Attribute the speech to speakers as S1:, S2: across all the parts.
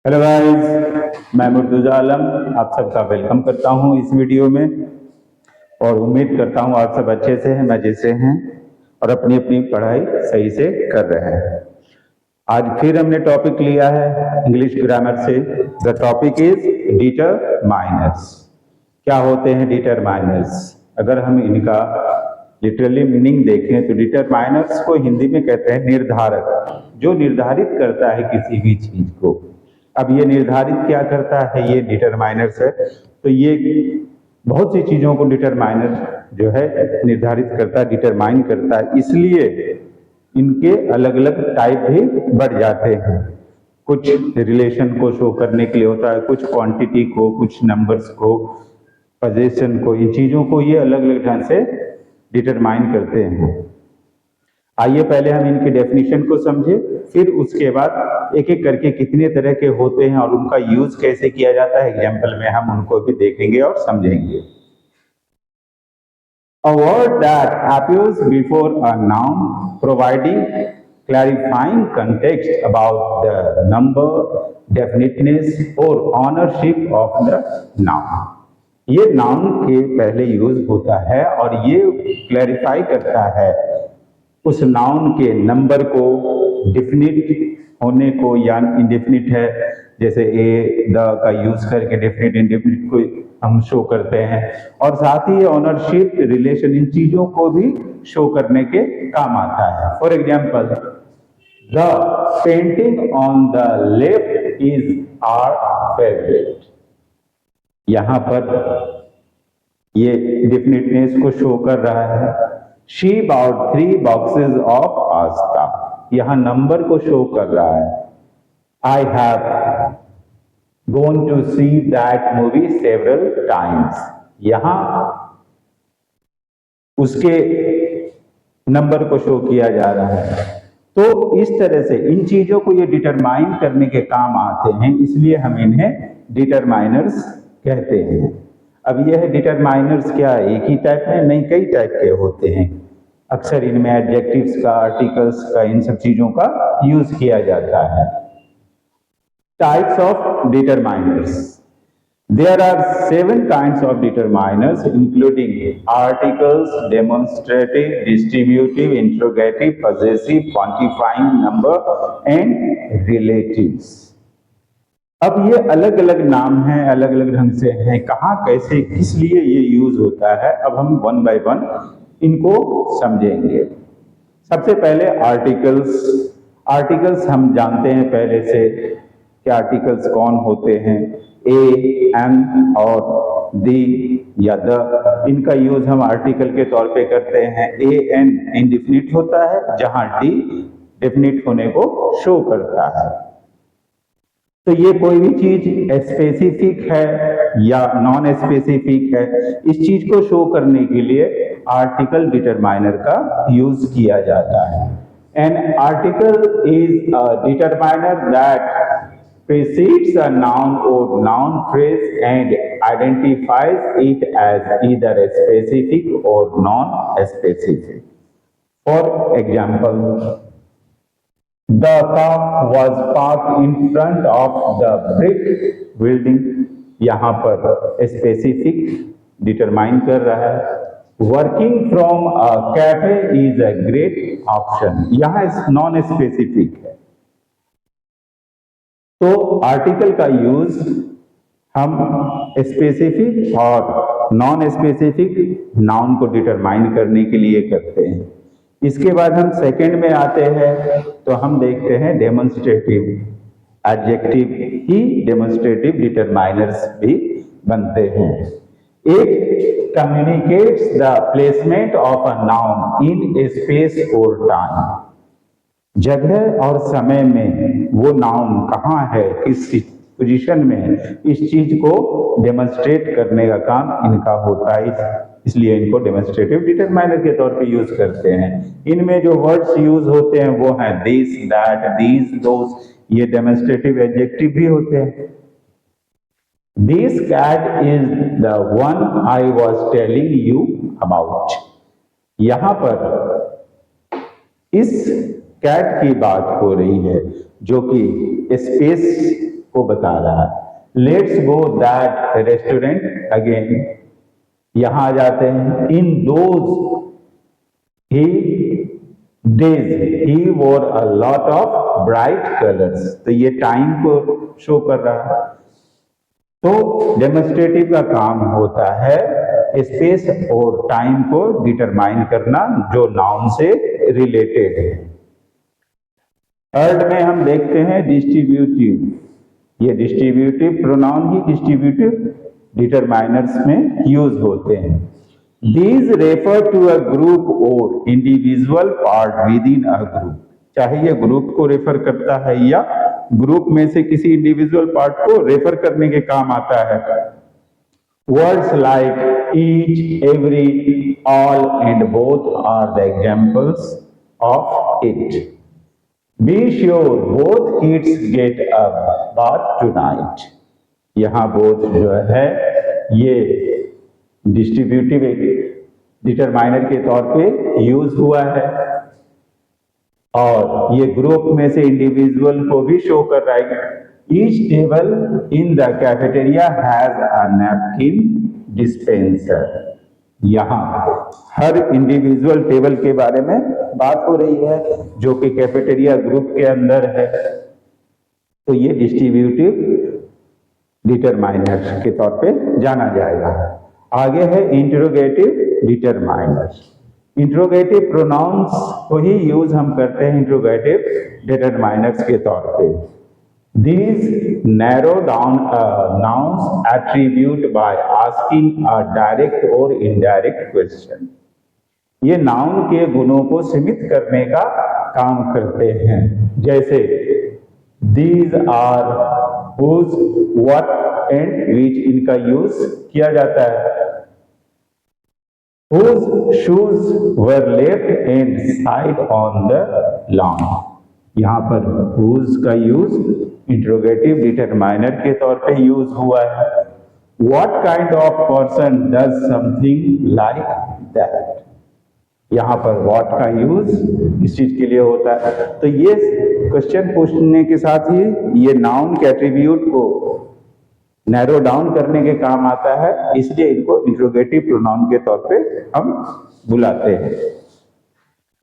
S1: Hello guys, मैं मुर्तुजा आलम आप सबका वेलकम करता हूं इस वीडियो में। और उम्मीद करता हूं आप सब अच्छे से हैं, मजे से हैं और अपनी अपनी पढ़ाई सही से कर रहे हैं। आज फिर हमने टॉपिक लिया है इंग्लिश ग्रामर से। The topic is determiners. क्या होते हैं डिटरमाइनर्स? अगर हम इनका लिटरली मीनिंग देखें तो डिटरमाइनर्स को हिंदी में कहते हैं निर्धारक, जो निर्धारित करता है किसी भी चीज को। अब ये निर्धारित क्या करता है? ये डिटरमाइनर्स है। तो ये बहुत सी चीजों को डिटरमाइनर जो है निर्धारित करता है, डिटरमाइन करता है। इसलिए इनके अलग अलग टाइप भी बढ़ जाते हैं। कुछ रिलेशन को शो करने के लिए होता है, कुछ क्वांटिटी को, कुछ नंबर्स को, पोजीशन को, इन चीजों को ये अलग अलग ढंग से डिटरमाइन करते हैं। आइए पहले हम इनके डेफिनेशन को समझे, फिर उसके बाद एक एक करके कितने तरह के होते हैं और उनका यूज कैसे किया जाता है एग्जाम्पल में हम उनको भी देखेंगे और समझेंगे। A word that appears before a noun providing clarifying context about the number, definiteness or ownership of the noun। ये नाउन के पहले यूज होता है और ये क्लैरिफाई करता है उस नाउन के नंबर को, डिफिनिट होने को या इंडेफिनिट है, जैसे ए द का यूज करके डेफिनिट इंडेफिनिट को हम शो करते हैं। और साथ ही ओनरशिप, रिलेशन, इन चीजों को भी शो करने के काम आता है। For example, the painting on the left is our favourite. यहां पर ये डेफिनेटनेस को शो कर रहा है। She bought 3 boxes of pasta। यहां नंबर को शो कर रहा है। I have gone to see that movie several times। यहां उसके नंबर को शो किया जा रहा है। तो इस तरह से इन चीजों को ये डिटरमाइन करने के काम आते हैं, इसलिए हम इन्हें डिटरमाइनर्स कहते हैं। अब यह डिटरमाइनर्स क्या है? एक ही टाइप में नहीं, कई टाइप के होते हैं। अक्सर इनमें एडजेक्टिव्स का, आर्टिकल्स का, इन सब चीजों का यूज किया जाता है। Types of determiners. There are 7 kinds of determiners including articles, demonstrative, distributive, interrogative, possessive, quantifying number and relatives। अब ये अलग अलग नाम हैं, अलग अलग ढंग से हैं, कहाँ कैसे किस लिए ये यूज होता है, अब हम वन बाय वन इनको समझेंगे। सबसे पहले आर्टिकल्स। आर्टिकल्स हम जानते हैं पहले से कि आर्टिकल्स कौन होते हैं। ए, एन और दी या द, इनका यूज हम आर्टिकल के तौर पे करते हैं। ए एन इंडेफिनिट होता है, जहां डी डेफिनिट होने को शो करता है। तो ये कोई भी चीज स्पेसिफिक है या नॉन स्पेसिफिक है, इस चीज को शो करने के लिए आर्टिकल डिटरमाइनर का यूज किया जाता है। An article is a determiner that precedes a noun or noun phrase and identifies it as either specific or non-specific. For example, the car was parked in front of the brick building। यहां पर specific determine कर रहा है। Working from a cafe is a great option, यहां non specific है। तो article का use हम स्पेसिफिक और नॉन स्पेसिफिक नाउन को डिटरमाइन करने के लिए करते हैं। इसके बाद हम सेकंड में आते हैं तो हम देखते हैं डेमोन्स्ट्रेटिव। एडजेक्टिव ही डेमोन्स्ट्रेटिव डिटरमाइनर्स भी बनते हैं। It communicates the placement of a noun in A space और टाइम। जगह और समय में वो नाउन कहाँ है, किस पोजीशन में है, इस चीज को डेमोन्स्ट्रेट करने का काम इनका होता है, इसलिए इनको डेमोन्स्ट्रेटिव डिटरमाइनर के तौर पे यूज करते हैं। इनमें जो वर्ड्स यूज होते हैं वो हैं दिस, दैट, दीज, दोस। ये डेमोन्स्ट्रेटिव एडजेक्टिव भी होते हैं। This cat is the one I was telling you about. यहां पर इस कैट की बात हो रही है जो कि स्पेस को बता रहा है। Let's go that restaurant again, यहां आ जाते हैं। इन दोज ही डेज ही वोर a lot of bright colours, तो ये टाइम को शो कर रहा है। तो डेमोन्स्ट्रेटिव का काम होता है स्पेस और टाइम को डिटरमाइन करना जो नाउन से रिलेटेड है। थर्ड में हम देखते हैं डिस्ट्रीब्यूटिव, ये डिस्ट्रीब्यूटिव प्रोनाउन ही डिस्ट्रीब्यूटिव डिटरमाइनर्स में यूज होते हैं। These refer to a group or individual part within a group, चाहे ये ग्रुप को रेफर करता है या ग्रुप में से किसी इंडिविजुअल पार्ट को रेफर करने के काम आता है। Words like each, every, all and both are the examples of it. Be sure both kids get a bath tonight, यहां बोथ जो है ये डिस्ट्रीब्यूटिव डिटरमाइनर के तौर पे यूज हुआ है और ये ग्रुप में से इंडिविजुअल को भी शो कर रहा है। Each table in the cafeteria has a napkin dispenser, यहाँ हर इंडिविजुअल टेबल के बारे में बात हो रही है जो कि कैफेटेरिया ग्रुप के अंदर है। तो ये डिस्ट्रीब्यूटिव डिटरमाइनर के तौर पे जाना जाएगा। आगे है इंट्रोगेटिव डिटरमाइनर। इंट्रोगेटिव प्रोनाउंस को ही यूज हम करते हैं इंट्रोगेटिव डिटरमाइनर्स के तौर पे। These narrow down a noun's attribute by asking a direct or indirect question, ये नाउन के गुणों को सीमित करने का काम करते हैं। जैसे these are, whose, what and which, इनका यूज किया जाता है। Whose shoes were left and side on the lawn, यहाँ पर whose का यूज इंट्रोगेटिव डिटरमाइनर के तौर पे यूज हुआ है। What kind of person does something like that, यहाँ पर what का यूज इस चीज के लिए होता है। तो ये क्वेश्चन पूछने के साथ ही ये नाउन के एट्रीब्यूट को नैरो डाउन करने के काम आता है, इसलिए इनको इंट्रोगेटिव प्रोनाउन के तौर पे हम बुलाते हैं।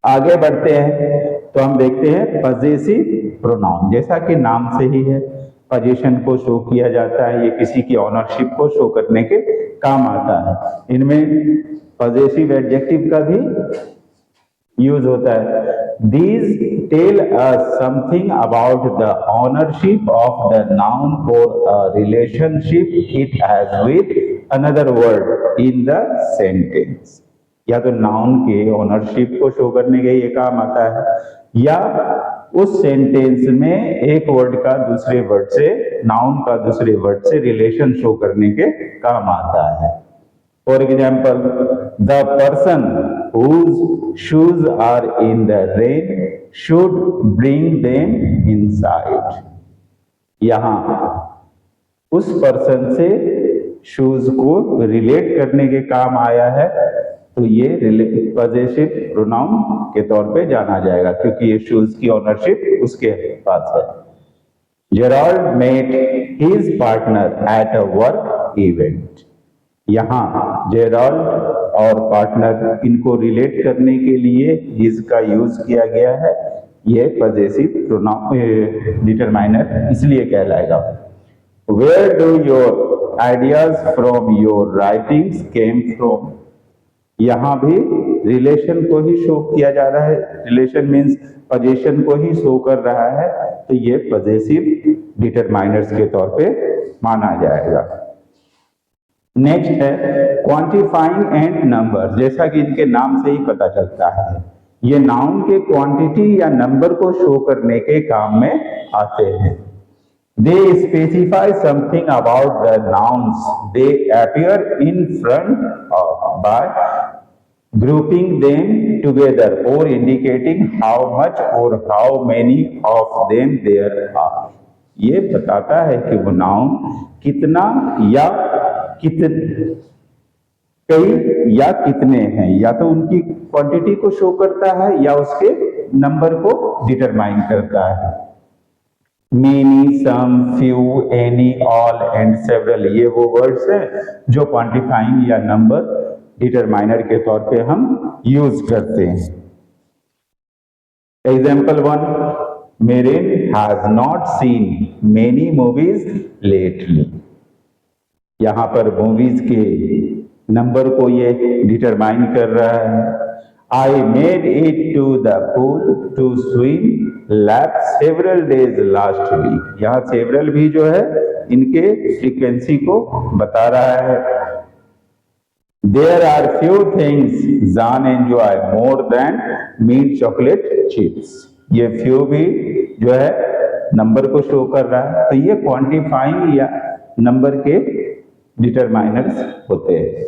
S1: आगे बढ़ते हैं तो हम देखते हैं पजेसिव प्रोनाउन। जैसा कि नाम से ही है, पोजीशन को शो किया जाता है, ये किसी की ऑनरशिप को शो करने के काम आता है। इनमें पजेसिव एडजेक्टिव का भी यूज होता है। These tell us something about the ownership of the noun or a relationship it has with another word in the sentence, या तो नाउन के ओनरशिप को शो करने के ये काम आता है या उस सेंटेंस में एक वर्ड का दूसरे वर्ड से, नाउन का दूसरे वर्ड से रिलेशन शो करने के काम आता है। For example, the person whose shoes are in the rain should bring them inside, यहाँ उस पर्सन से शूज को रिलेट करने के काम आया है, तो ये पजेसिव प्रोनाउन के तौर पे जाना जाएगा क्योंकि ये शूज की ओनरशिप उसके पास है। Gerald met his partner at a work event, यहाँ जेराल्ड और पार्टनर इनको रिलेट करने के लिए हिज का यूज किया गया है, ये पजेसिव प्रोनाउन डिटरमाइनर इसलिए कहलाएगा। Where do your ideas from your writings came from, यहाँ भी रिलेशन को ही शो किया जा रहा है, रिलेशन मीन्स पोजीशन को ही शो कर रहा है, तो ये पजेसिव डिटरमाइनर्स के तौर पे माना जाएगा। नेक्स्ट है क्वांटिफाइंग एंड नंबर। जैसा कि इनके नाम से ही पता चलता है, ये नाउन के क्वांटिटी या नंबर को शो करने के काम में आते हैं। They specify something about the nouns they appear in front of by grouping them together और इंडिकेटिंग हाउ मच और how many of them there are, ये बताता है कि वो नाउन कितना या कई या कितने हैं, या तो उनकी क्वांटिटी को शो करता है या उसके नंबर को डिटरमाइन करता है। Many, some, few, any, all and several, ये वो वर्ड्स हैं जो क्वांटिफाइंग या नंबर डिटरमाइनर के तौर पे हम यूज करते हैं। Example 1, marine has not seen many movies lately. यहां पर मूवीज के नंबर को ये डिटरमाइन कर रहा है। I made it to the pool to swim lap several days last week. यहाँ सेवरल भी जो है इनके फ्रीक्वेंसी को बता रहा है। There are few things John enjoy more than meat chocolate chips. ये फ्यू भी जो है नंबर को शो कर रहा है। तो ये क्वांटिफाइंग या नंबर के डिटरमाइनर्स होते हैं।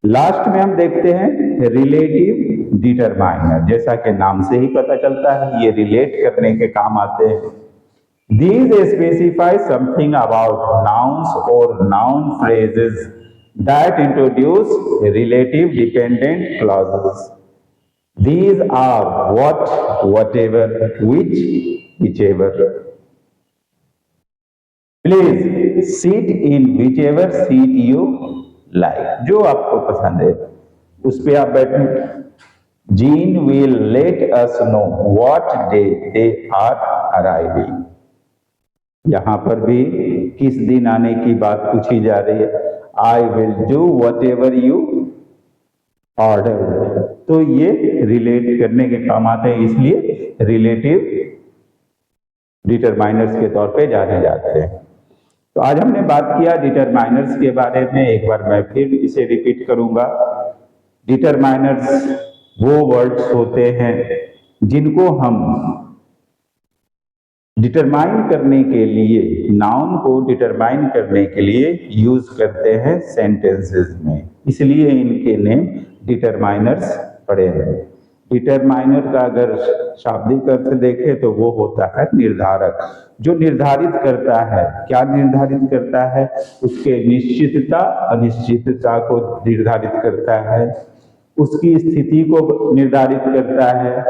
S1: लास्ट में हम देखते हैं रिलेटिव डिटरमाइनर। जैसा कि नाम से ही पता चलता है ये रिलेट करने के काम आते हैं। These specify something about nouns or noun phrases that introduce relative dependent clauses. These are what, whatever, which, whichever. Please sit in whichever seat you like. जो आपको पसंद है उस पे आप बैठें। Jean will let us know what day they are arriving. यहां पर भी किस दिन आने की बात पूछी जा रही है। I will do whatever you order. तो ये रिलेट करने के काम आते हैं, इसलिए रिलेटिव डिटरमाइनर्स के तौर पे जाने जाते हैं। तो आज हमने बात किया डिटरमाइनर्स के बारे में। एक बार मैं फिर इसे रिपीट करूंगा। डिटरमाइनर्स वो वर्ड्स होते हैं जिनको हम डिटरमाइन करने के लिए, नाउन को डिटरमाइन करने के लिए यूज करते हैं सेंटेंसेस में, इसलिए इनके नेम डिटरमाइनर्स पड़े हैं। डिटरमाइनर का अगर शाब्दिक अर्थ देखें तो वो होता है निर्धारक, जो निर्धारित करता है। क्या निर्धारित करता है? उसके निश्चितता अनिश्चितता को निर्धारित करता है, उसकी स्थिति को निर्धारित करता है,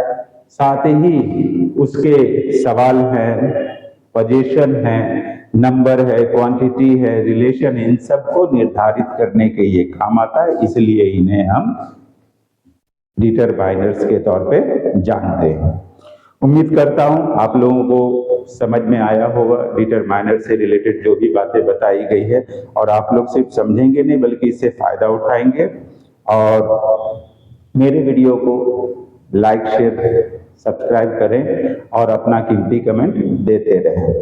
S1: साथ ही उसके सवाल है, पोजीशन है, नंबर है, क्वांटिटी है, रिलेशन, इन सबको निर्धारित करने के ये काम आता है, इसलिए इन्हें हम डिटरमाइनर्स के तौर पे जानते हैं। उम्मीद करता हूं आप लोगों को समझ में आया होगा डिटरमाइनर से रिलेटेड जो भी बातें बताई गई है, और आप लोग सिर्फ समझेंगे नहीं बल्कि इससे फायदा उठाएंगे। और मेरे वीडियो को लाइक, शेयर, सब्सक्राइब करें और अपना कीमती कमेंट देते रहें।